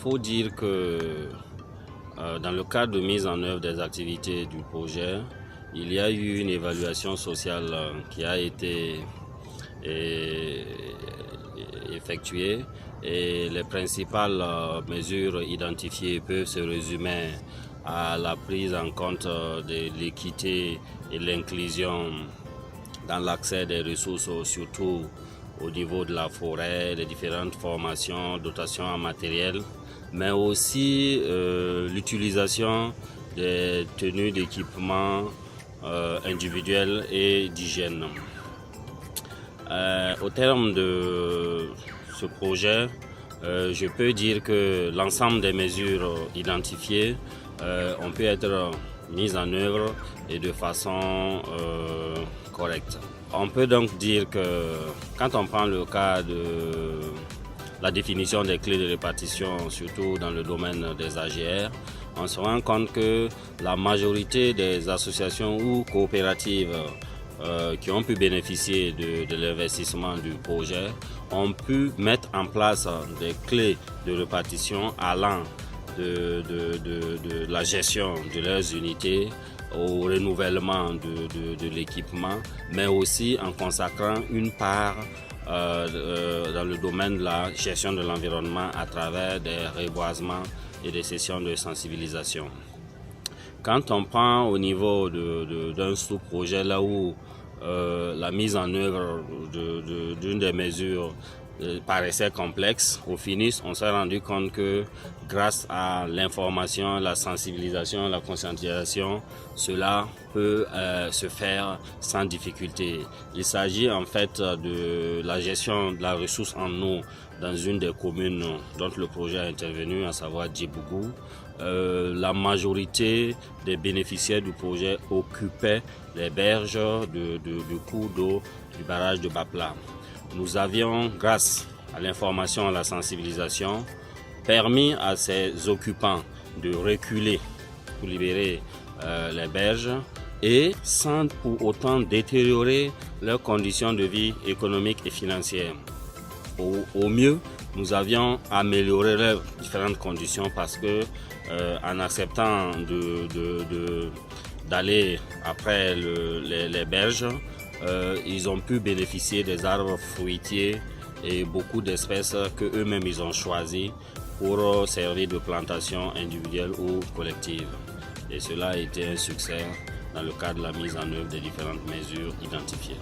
faut dire que dans le cadre de mise en œuvre des activités du projet, il y a eu une évaluation sociale qui a été effectuée et les principales mesures identifiées peuvent se résumer à la prise en compte de l'équité et l'inclusion dans l'accès des ressources, surtout au niveau de la forêt, les différentes formations, dotations en matériel, mais aussi l'utilisation des tenues d'équipement individuels et d'hygiène. Au terme de ce projet, je peux dire que l'ensemble des mesures identifiées ont pu être mises en œuvre et de façon correcte. On peut donc dire que quand on prend le cas de la définition des clés de répartition, surtout dans le domaine des AGR, on se rend compte que la majorité des associations ou coopératives qui ont pu bénéficier de l'investissement du projet ont pu mettre en place des clés de répartition allant de la gestion de leurs unités au renouvellement de l'équipement, mais aussi en consacrant une part dans le domaine de la gestion de l'environnement à travers des reboisements et des sessions de sensibilisation. Quand on prend au niveau d'un sous-projet là où la mise en œuvre d'une des mesures paraissait complexe, au finish, on s'est rendu compte que grâce à l'information, la sensibilisation, la conscientisation, cela peut se faire sans difficulté. Il s'agit en fait de la gestion de la ressource en eau dans une des communes dont le projet a intervenu, à savoir Djibougou. La majorité des bénéficiaires du projet occupaient les berges du cours d'eau du barrage de Bapla. Nous avions, grâce à l'information et à la sensibilisation, permis à ces occupants de reculer pour libérer les berges et sans pour autant détériorer leurs conditions de vie économiques et financières. Au mieux, nous avions amélioré leurs différentes conditions parce que en acceptant d'aller après les berges, ils ont pu bénéficier des arbres fruitiers et beaucoup d'espèces que eux-mêmes ils ont choisi pour servir de plantation individuelle ou collective. Et cela a été un succès dans le cadre de la mise en œuvre des différentes mesures identifiées.